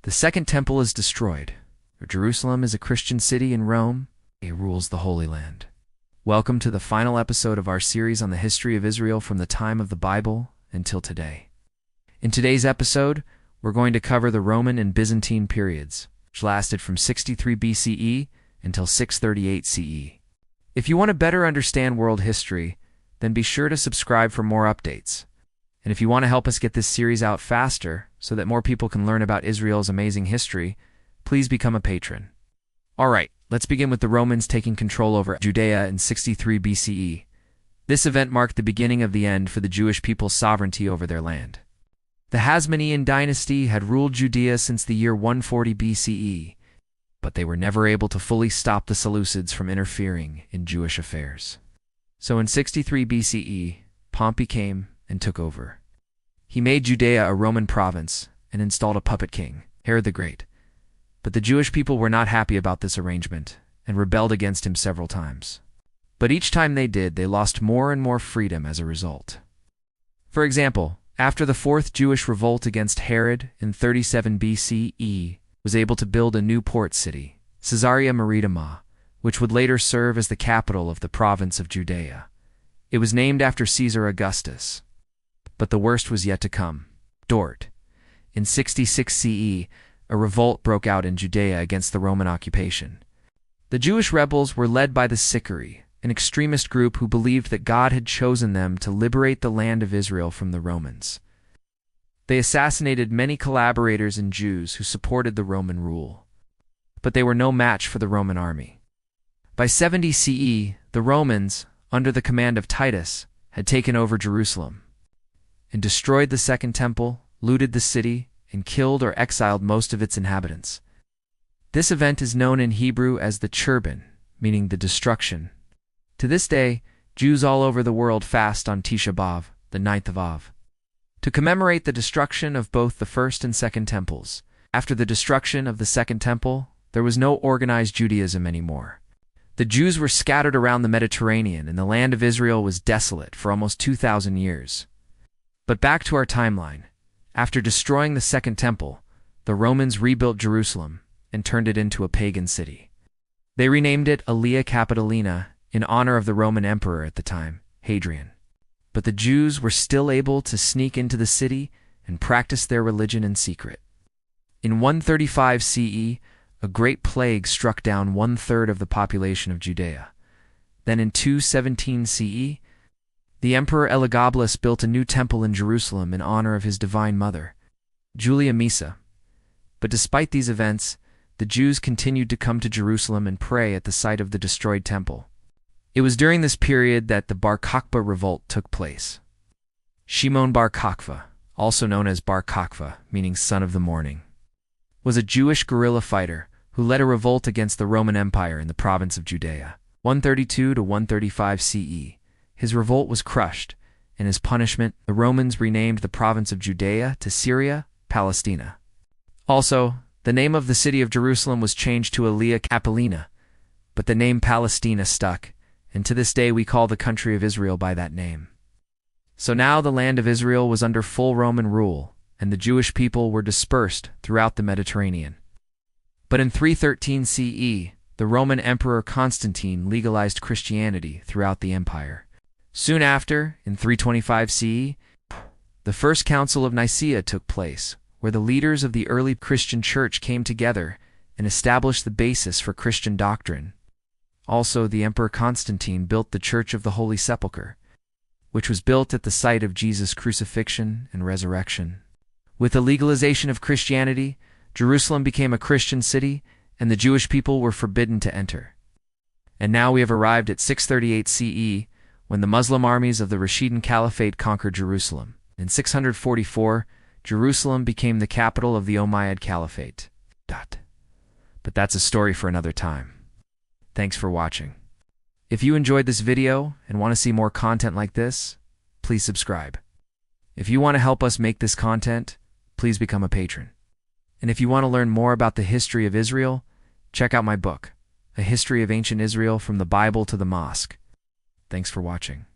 The Second Temple is destroyed. Jerusalem is a Christian city and Rome rules the Holy Land. Welcome to the final episode of our series on the history of Israel from the time of the Bible until today. In today's episode, we're going to cover the Roman and Byzantine periods, which lasted from 63 BCE until 638 CE. If you want to better understand world history, then be sure to subscribe for more updates. And if you want to help us get this series out faster so that more people can learn about Israel's amazing history, please become a patron. All right, let's begin with the Romans taking control over Judea in 63 BCE. This event marked the beginning of the end for the Jewish people's sovereignty over their land. The Hasmonean dynasty had ruled Judea since the year 140 BCE, but they were never able to fully stop the Seleucids from interfering in Jewish affairs. So in 63 BCE, Pompey came and took over. He made Judea a Roman province and installed a puppet king, Herod the Great. But the Jewish people were not happy about this arrangement and rebelled against him several times. But each time they did, they lost more and more freedom as a result. For example, after the Fourth Jewish Revolt against Herod in 37 BCE, was able to build a new port city, Caesarea Maritima, which would later serve as the capital of the province of Judea. It was named after Caesar Augustus. But the worst was yet to come. Dort. In 66 CE, a revolt broke out in Judea against the Roman occupation. The Jewish rebels were led by the Sicarii, an extremist group who believed that God had chosen them to liberate the land of Israel from the Romans. They assassinated many collaborators and Jews who supported the Roman rule. But they were no match for the Roman army. By 70 CE, the Romans, under the command of Titus, had taken over Jerusalem and destroyed the Second Temple, looted the city, and killed or exiled most of its inhabitants. This event is known in Hebrew as the Churban, meaning the destruction. To this day, Jews all over the world fast on Tisha B'Av, the 9th of Av, to commemorate the destruction of both the First and Second Temples. After the destruction of the Second Temple, there was no organized Judaism anymore. The Jews were scattered around the Mediterranean, and the land of Israel was desolate for almost 2,000 years. But back to our timeline. After destroying the Second Temple, the Romans rebuilt Jerusalem and turned it into a pagan city. They renamed it Aelia Capitolina in honor of the Roman emperor at the time, Hadrian. But the Jews were still able to sneak into the city and practice their religion in secret. In 135 CE, a great plague struck down 1/3 of the population of Judea. Then in 217 CE, the Emperor Elagabalus built a new temple in Jerusalem in honor of his divine mother, Julia Misa. But despite these events, the Jews continued to come to Jerusalem and pray at the site of the destroyed temple. It was during this period that the Bar Kokhba revolt took place. Shimon Bar Kokhba, also known as Bar Kokhba, meaning son of the morning, was a Jewish guerrilla fighter who led a revolt against the Roman Empire in the province of Judea, 132 to 135 CE. His revolt was crushed, and as punishment, the Romans renamed the province of Judea to Syria, Palestina. Also, the name of the city of Jerusalem was changed to Aelia Capitolina, but the name Palestina stuck, and to this day we call the country of Israel by that name. So now the land of Israel was under full Roman rule, and the Jewish people were dispersed throughout the Mediterranean. But in 313 CE, the Roman Emperor Constantine legalized Christianity throughout the empire. Soon after, in 325 CE, the First Council of Nicaea took place, where the leaders of the early Christian church came together and established the basis for Christian doctrine. Also, the Emperor Constantine built the Church of the Holy Sepulchre, which was built at the site of Jesus' crucifixion and resurrection. With the legalization of Christianity, Jerusalem became a Christian city, and the Jewish people were forbidden to enter. And now we have arrived at 638 CE, when the Muslim armies of the Rashidun Caliphate conquered Jerusalem. In 644, Jerusalem became the capital of the Umayyad Caliphate. But that's a story for another time. Thanks for watching. If you enjoyed this video and want to see more content like this, please subscribe. If you want to help us make this content, please become a patron. And if you want to learn more about the history of Israel, check out my book, A History of Ancient Israel from the Bible to the Mosque. Thanks for watching.